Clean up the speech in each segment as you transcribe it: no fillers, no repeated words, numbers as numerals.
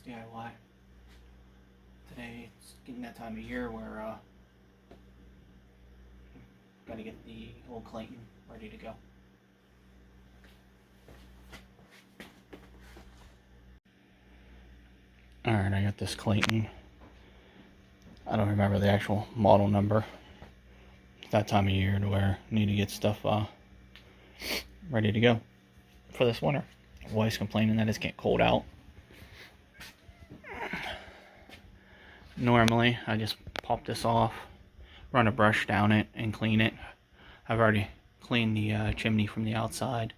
DIY. Today it's getting that time of year where gotta get the old Clayton ready to go. Alright, I got this Clayton. I don't remember the actual model number. It's that time of year to where I need to get stuff ready to go for this winter. Wife's complaining that it's getting cold out. Normally, I just pop this off, run a brush down it, and clean it. I've already cleaned the chimney from the outside.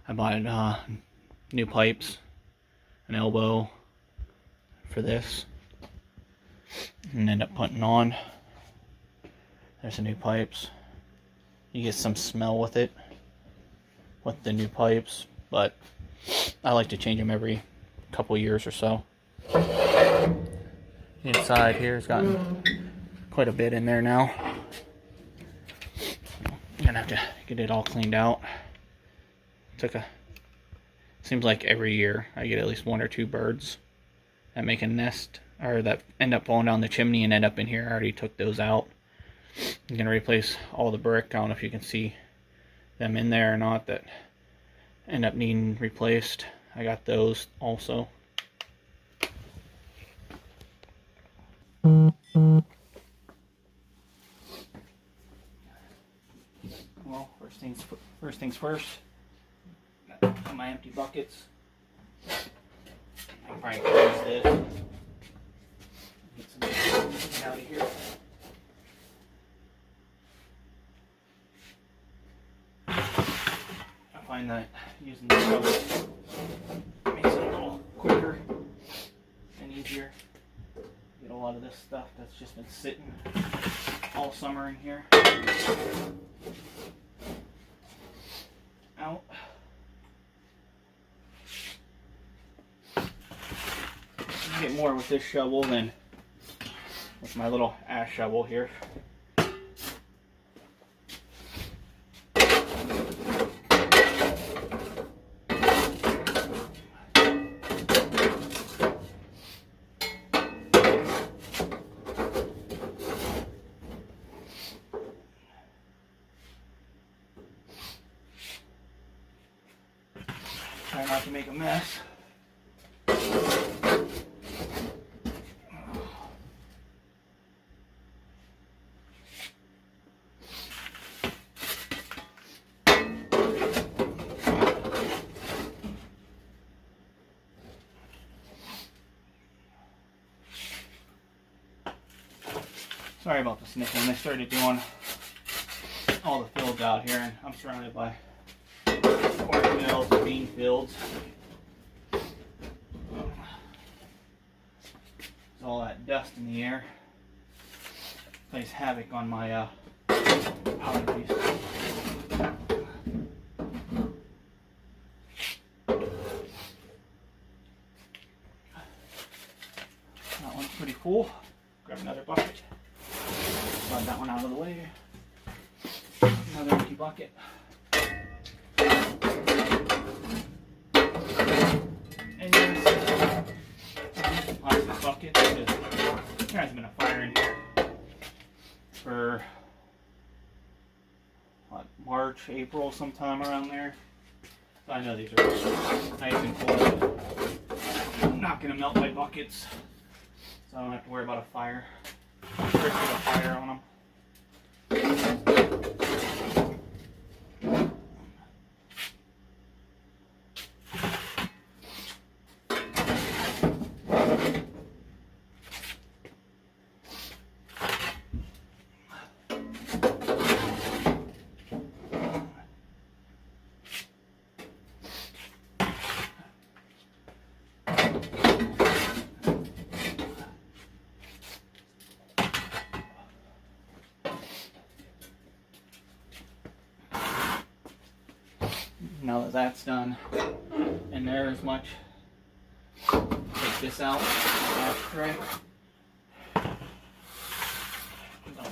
I bought new pipes, an elbow for this, and end up putting on. There's the new pipes. You get some smell with it, with the new pipes, but I like to change them every couple years or so. Inside here has gotten quite a bit in there now. I'm gonna have to get it all cleaned out. Seems like every year I get at least one or two birds that make a nest, or that end up falling down the chimney and end up in here. I already took those out. I'm gonna replace all the brick. I don't know if you can see them in there or not that end up needing replaced. I got those also. Well, first things first. Got my empty buckets. I can probably close this. Get some out of here. I find that using the shovel makes it a little quicker and easier. Get a lot of this stuff that's just been sitting all summer in here out. You get more with this shovel than with my little ash shovel here. Try not to make a mess. Sorry about the sniffling. They started doing all the fields out here, and I'm surrounded by cornfields and bean fields. There's all that dust in the air. Plays havoc on my powder piece. That one's pretty full. Grab another bucket. Slide that one out of the way. Another empty bucket. And yes, plastic bucket because there hasn't been a fire in here for what, March, April, sometime around there. So I know these are nice and cold. I'm not going to melt my buckets, so I don't have to worry about a fire. First, get a fire on them. Now that that's done, and there is much, take this out, ash tray. Dump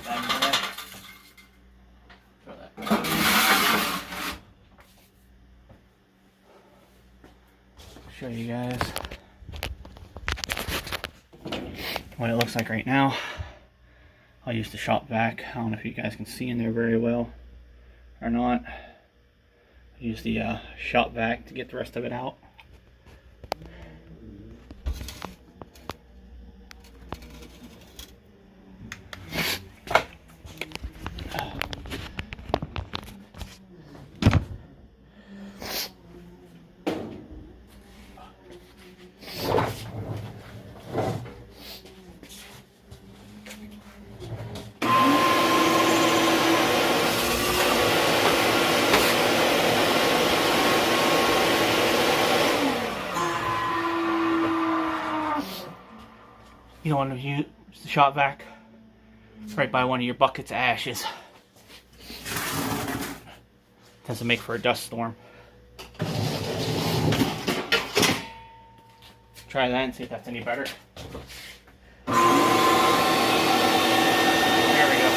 that in there. Throw that back. Show you guys. what it looks like right now. I'll use the shop vac. I don't know if you guys can see in there very well or not. I'll use the shop vac to get the rest of it out. You don't want to use the shop vac right by one of your buckets of ashes. Tends to make for a dust storm. Try that and see if that's any better. There we go.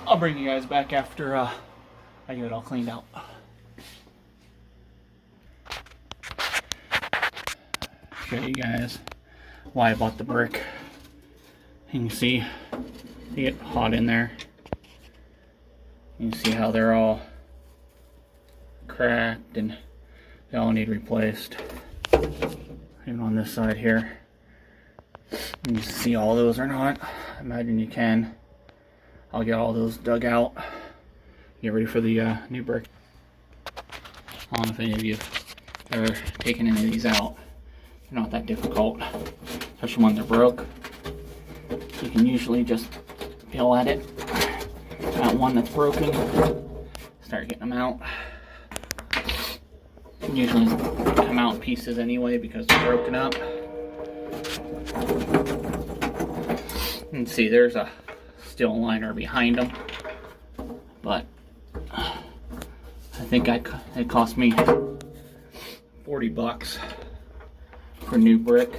I'll bring you guys back after I get it all cleaned out. Show you guys why I bought the brick. You can see they get hot in there. You can see how they're all cracked and they all need replaced. Even on this side here. You can see all those or not. I imagine you can. I'll get all those dug out. Get ready for the new brick. I don't know if any of you have ever taken any of these out. They're not that difficult, especially when they're broke. You can usually just peel at it. That one that's broken, start getting them out. Usually come out in pieces anyway because they're broken up. And see, there's a steel liner behind them, but I think it cost me 40 bucks for new brick,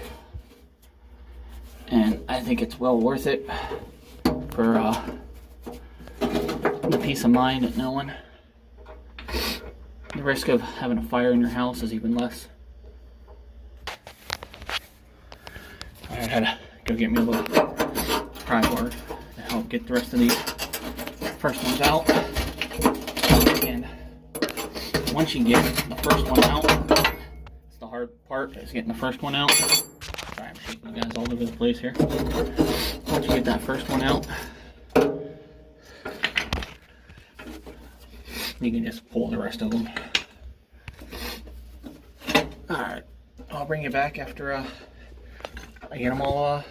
and I think it's well worth it for the peace of mind at knowing the risk of having a fire in your house is even less. I had to go get me a little pry bar to help get the rest of these first ones out. And once you get the first one out, it's the hard part, is getting the first one out. Sorry, I'm shaking you guys all over the place here. Once you get that first one out, you can just pull the rest of them. Alright, I'll bring you back after I get them all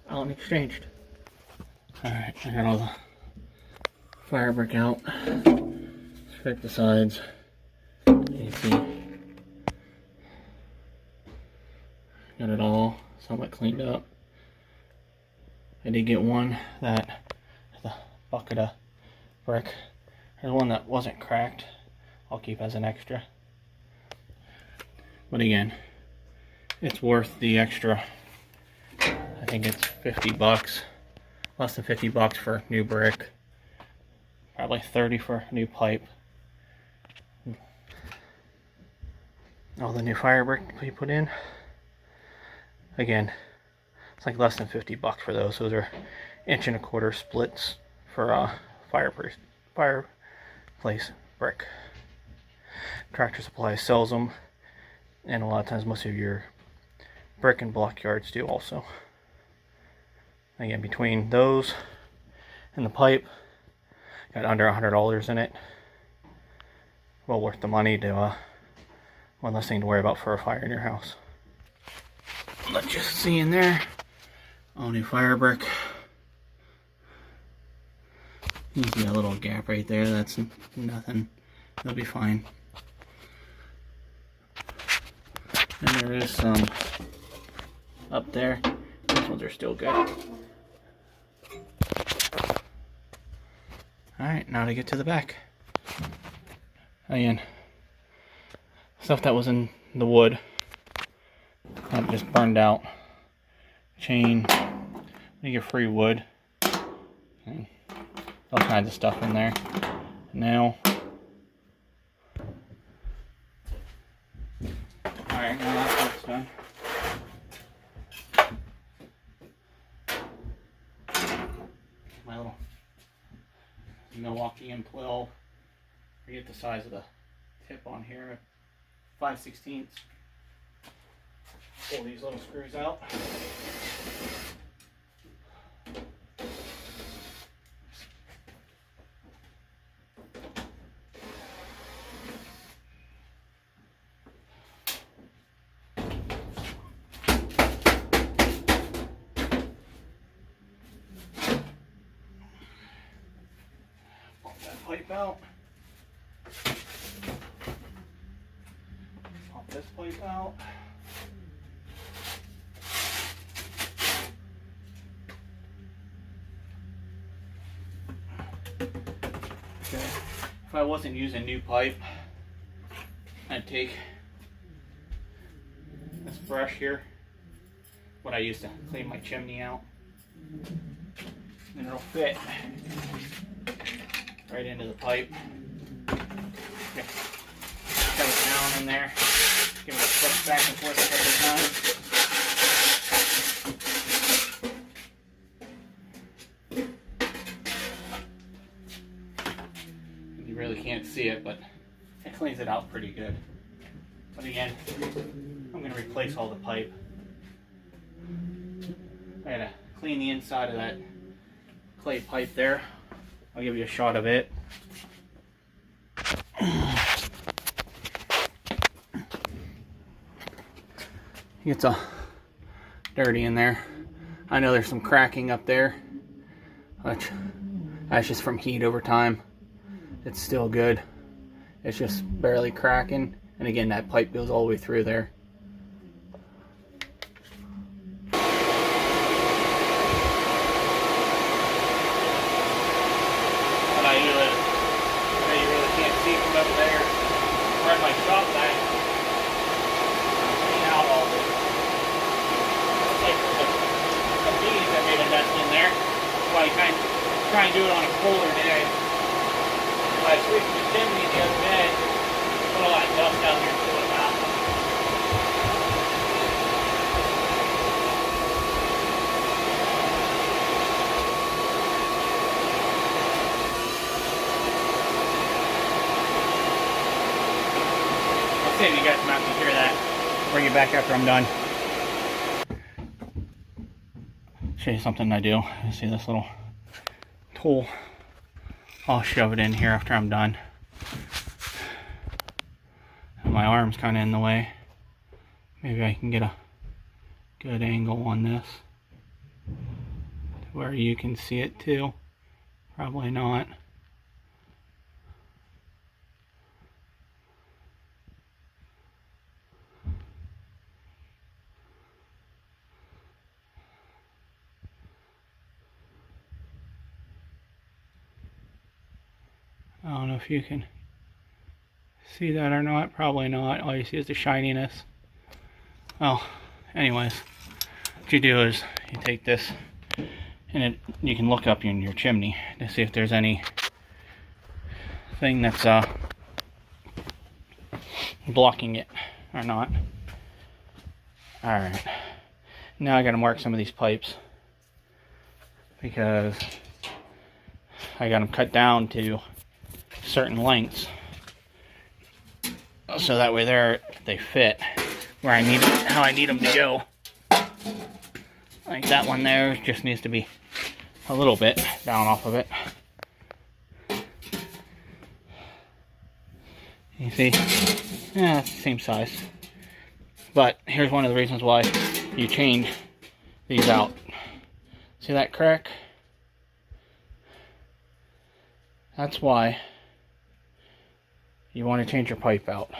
out and exchanged. Alright, I got all the fire brick out. Scrape the sides. You see, got it all somewhat cleaned up. I did get one that the bucket of brick. There's one that wasn't cracked. I'll keep as an extra. But again, it's worth the extra. I think it's 50 bucks. Less than 50 bucks for new brick. Probably 30 for new pipe. All the new fire brick we put in. Again, It's like less than 50 bucks for those. Those are 1.25" splits for fireplace brick. Tractor Supply sells them, and a lot of times most of your brick and block yards do also. Again, between those and the pipe, got under $100 in it. Well worth the money to one less thing to worry about for a fire in your house. Let's just see in there. All new fire brick. You see a little gap right there. That's nothing. It'll be fine. And there is some up there. These ones are still good. Alright, now to get to the back. Again, stuff that was in the wood that just burned out. Chain, you get free wood, and all kinds of stuff in there. Now, alright, now that part's done. My little Milwaukee M12. Forget the size of the tip on here. 5/16. Pull these little screws out. Pop that pipe out. Pop this pipe out. Okay. If I wasn't using new pipe, I'd take this brush here, what I used to clean my chimney out, and it'll fit right into the pipe. Okay. Shove it down in there, give it a flip back and forth a couple times. Really can't see it, but it cleans it out pretty good. But again, I'm going to replace all the pipe. I gotta clean the inside of that clay pipe there. I'll give you a shot of it. It's dirty in there. I know there's some cracking up there, which that's just from heat over time. It's still good. It's just barely cracking. And again, that pipe goes all the way through there. But you really can't see from over there. We're at my shop vac. Clean out all this. Looks like some bees that made a nest in there. That's why you try and do it on a colder day. I sweeped the chimney the other day, put all that dust out here and pull it out. I'll save you guys from having to hear that. I'll bring it back after I'm done. Show you something I do. You see this little tool? I'll shove it in here after I'm done. And my arm's kind of in the way. Maybe I can get a good angle on this to where you can see it too. Probably not. I don't know if you can see that or not. Probably not. All you see is the shininess. Well, anyways, what you do is you take this and you can look up in your chimney to see if there's any thing that's blocking it or not. Alright. Now I gotta mark some of these pipes because I got them cut down to certain lengths, so that way they fit where I need, how I need them to go. Like that one there just needs to be a little bit down off of it. You see? Yeah, it's the same size. But here's one of the reasons why you change these out. See that crack? That's why you want to change your pipe out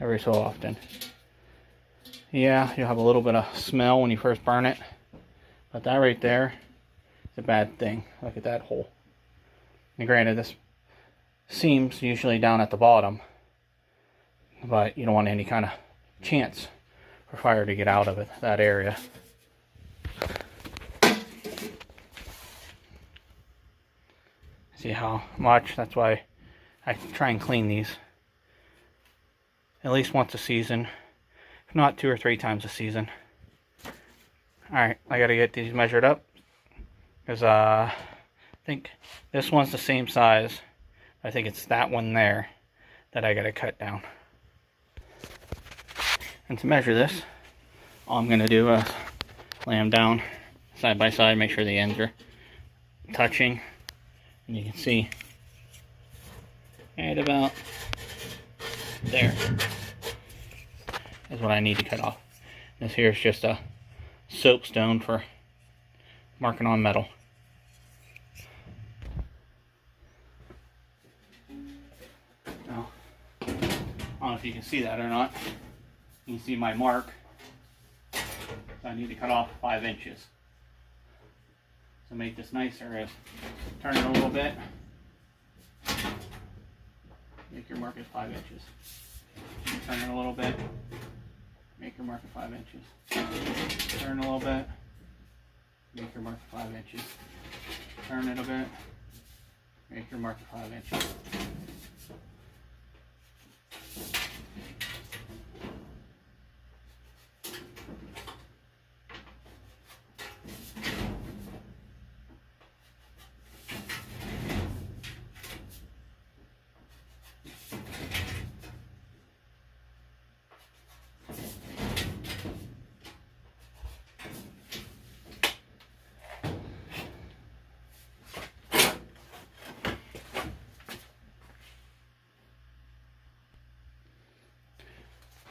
every so often. Yeah, you'll have a little bit of smell when you first burn it, but that right there is a bad thing. Look at that hole. And granted, this seam's usually down at the bottom, but you don't want any kind of chance for fire to get out of it, that area. See how much? That's why I try and clean these at least once a season, if not 2 or 3 times a season. Alright, I gotta get these measured up because I think this one's the same size. I think it's that one there that I gotta cut down. And to measure this, all I'm gonna do is lay them down side by side, make sure the ends are touching. And you can see right about there is what I need to cut off. This here is just a soapstone for marking on metal. Now, I don't know if you can see that or not. You can see my mark. So I need to cut off 5 inches. To make this nicer is turn it a little bit. Make your mark at 5 inches. Turn it a little bit. Make your mark at 5 inches. Turn a little bit. Make your mark at 5 inches. Turn it a bit. Make your mark at 5 inches.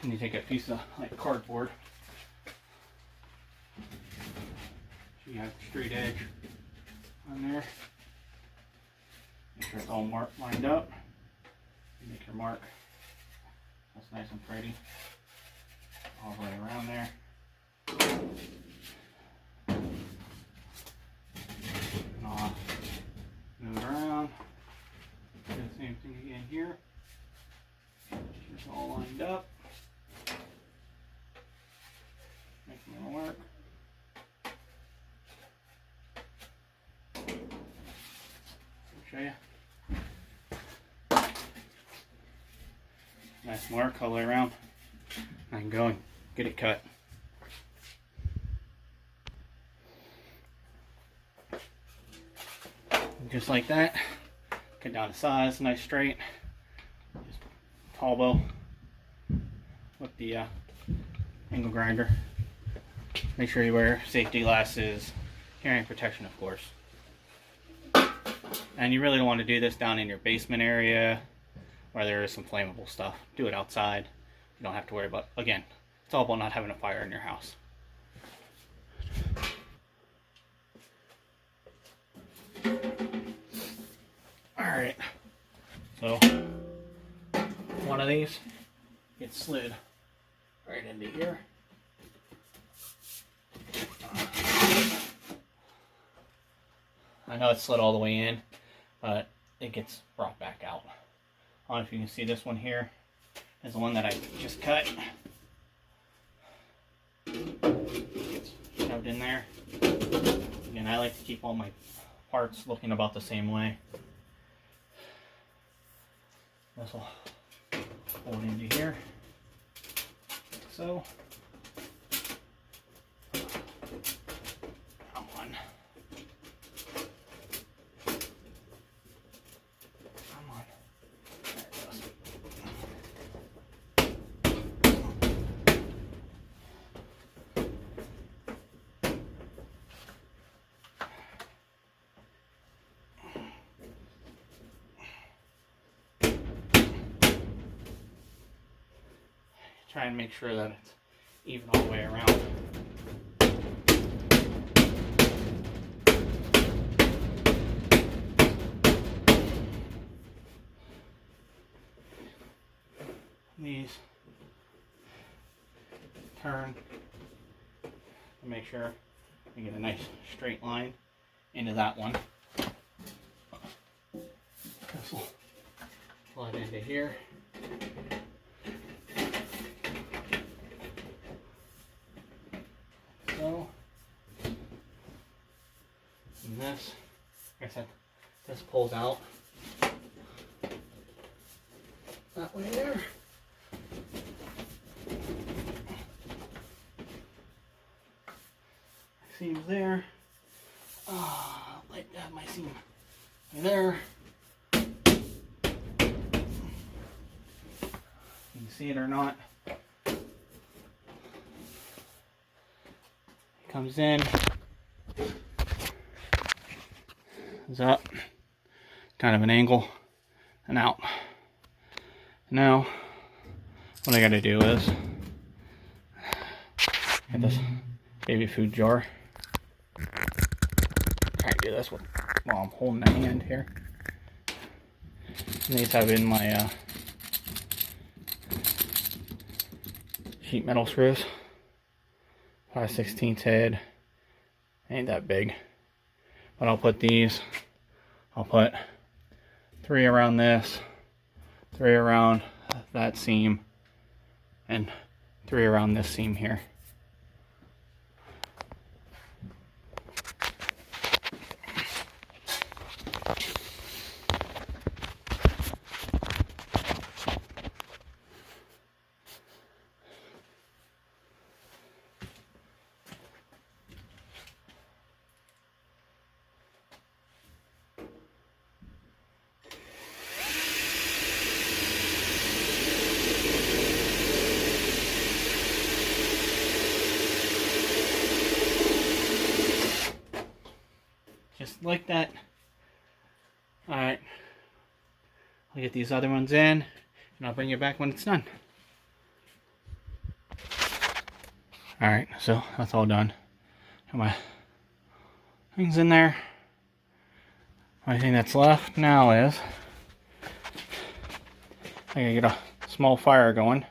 And you take a piece of like cardboard. So you have the straight edge on there. Make sure it's all lined up. You make your mark. That's nice and pretty. All the way around there. And I'll move it around. Do the same thing again here. It's all lined up. Make them all work. Show you. Nice mark all the way around. I can go and get it cut. And just like that. Cut down to size, nice straight. Just tall bow with the angle grinder. Make sure you wear safety glasses, hearing protection, of course. And you really don't want to do this down in your basement area where there is some flammable stuff. Do it outside. You don't have to worry about, again, it's all about not having a fire in your house. Alright, so one of these gets slid right into here. I know it's slid all the way in, but it gets brought back out. I don't know if you can see this one here is the one that I just cut. Gets shoved in there. Again, I like to keep all my parts looking about the same way. This will hold into here, like so. try and make sure that it's even all the way around. These turn to make sure we get a nice straight line into that one. This will slide into here. So, and this, like I said, this pulls out that way there. Seams there. Like that, my seam right there. You can see it or not. It comes in, is up, kind of an angle, and out. Now, what I gotta do is get this baby food jar. Try to do this while I'm holding the hand here. And these have in my sheet metal screws. 5/16 head. Ain't that big. But I'll put these. I'll put 3 around this, 3 around that seam, and 3 around this seam here. Just like that. Alright. I'll get these other ones in, and I'll bring you back when it's done. Alright, so that's all done. Got my things in there. Only thing that's left now is I gotta get a small fire going.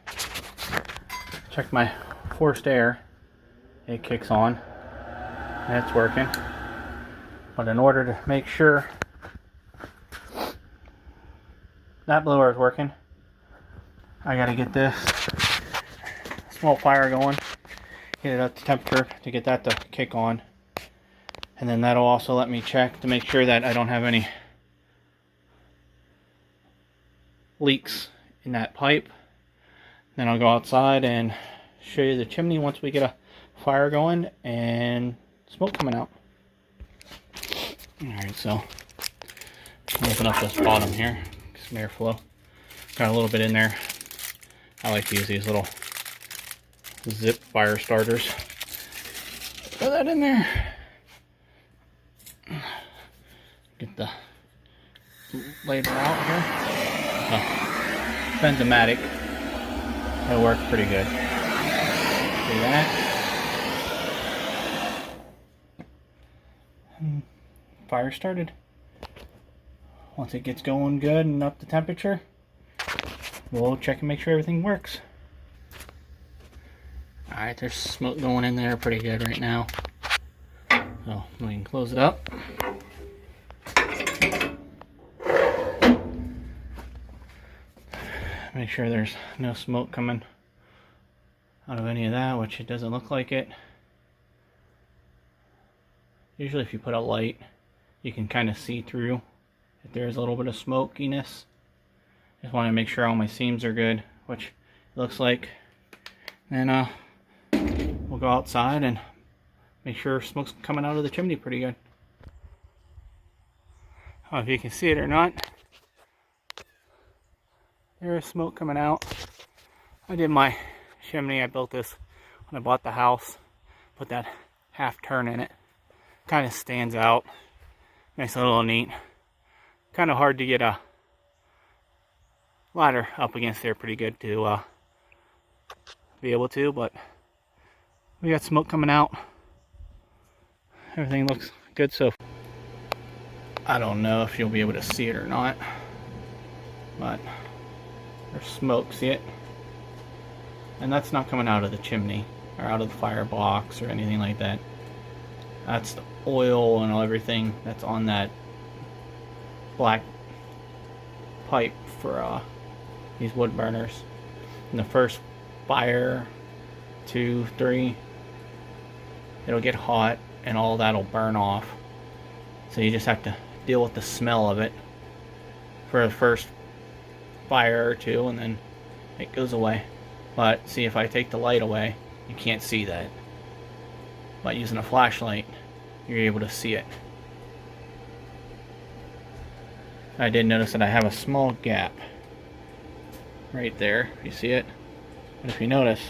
Check my forced air. It kicks on. And it's working. But in order to make sure that blower is working, I gotta get this small fire going, get it up to temperature to get that to kick on. And then that'll also let me check to make sure that I don't have any leaks in that pipe. Then I'll go outside and show you the chimney once we get a fire going and smoke coming out. Alright, so open up this bottom here, some airflow. Got a little bit in there. I like to use these little zip fire starters. Throw that in there. Get the later out here. Benzomatic. It works pretty good. See that? Fire started. Once it gets going good and up to temperature, we'll check and make sure everything works. Alright, there's smoke going in there pretty good right now. So we can close it up. Make sure there's no smoke coming out of any of that, which it doesn't look like it. Usually if you put a light, you can kind of see through if there's a little bit of smokiness. Just want to make sure all my seams are good, which it looks like. And we'll go outside and make sure smoke's coming out of the chimney pretty good. I don't know if you can see it or not. There is smoke coming out. I did my chimney, I built this when I bought the house. Put that half turn in it. Kind of stands out. Nice little neat. Kind of hard to get a ladder up against there pretty good to be able to, but we got smoke coming out. Everything looks good, so I don't know if you'll be able to see it or not, but there's smoke, see it? And that's not coming out of the chimney or out of the firebox or anything like that. That's the oil and everything that's on that black pipe for these wood burners. In the first fire, 2, 3, it'll get hot and all that'll burn off. So you just have to deal with the smell of it for the first fire or 2, and then it goes away. But see, if I take the light away, you can't see that. But using a flashlight, you're able to see it. I did notice that I have a small gap right there. You see it? But if you notice,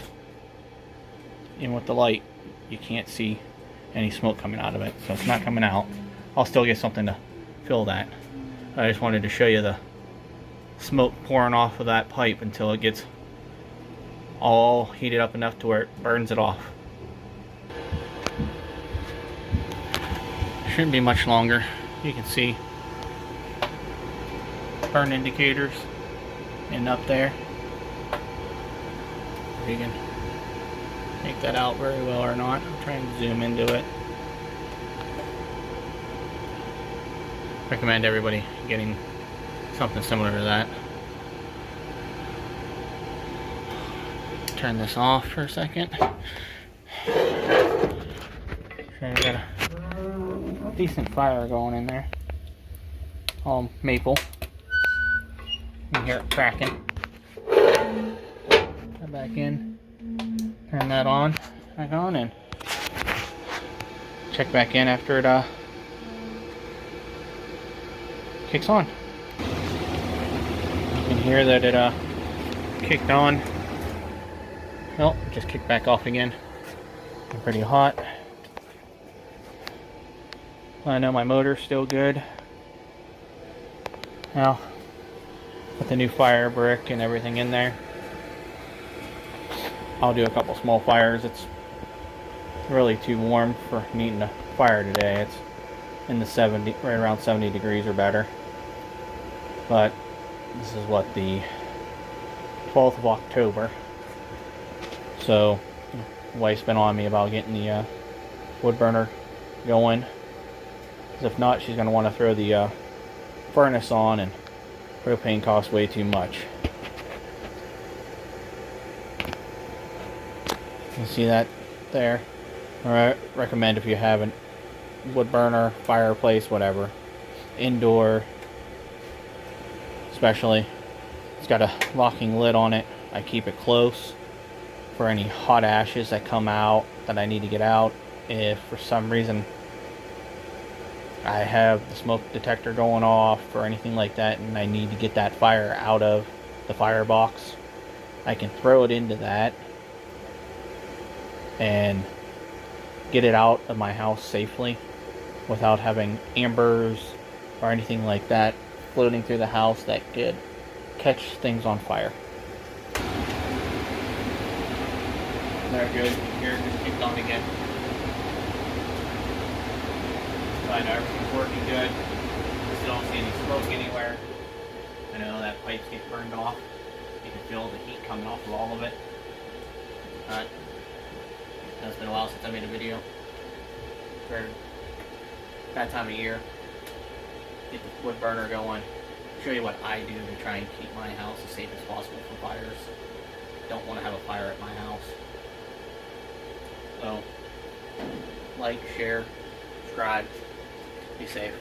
even with the light, you can't see any smoke coming out of it. So it's not coming out. I'll still get something to fill that. I just wanted to show you the smoke pouring off of that pipe until it gets all heated up enough to where it burns it off. Shouldn't be much longer. You can see burn indicators and up there. If you can make that out very well or not. I'm trying to zoom into it. Recommend everybody getting something similar to that. Turn this off for a second. Trying to get a decent fire going in there. All maple. You can hear it cracking. Go back in. Turn that on. Back on and check back in after it kicks on. You can hear that it kicked on. Nope, just kicked back off again. I'm pretty hot. I know my motor's still good. Now, with the new fire brick and everything in there, I'll do a couple small fires. It's really too warm for needing a fire today. It's in the 70, right around 70 degrees or better. But this is what, the 12th of October. So, the wife's been on me about getting the wood burner going. Because if not, she's going to want to throw the furnace on, and propane costs way too much. You see that there? I recommend, if you have a wood burner, fireplace, whatever, indoor especially, it's got a locking lid on it. I keep it close for any hot ashes that come out that I need to get out. If for some reason I have the smoke detector going off or anything like that and I need to get that fire out of the firebox, I can throw it into that and get it out of my house safely without having embers or anything like that floating through the house that could catch things on fire. There, good. Here, it just kicked on again. So I know everything's working good. I still don't see any smoke anywhere. I know that pipes get burned off. You can feel the heat coming off of all of it. But it's been a while since I made a video. For that time of year, get the wood burner going. Show you what I do to try and keep my house as safe as possible from fires. Don't want to have a fire at my house. So, like, share, subscribe, be safe.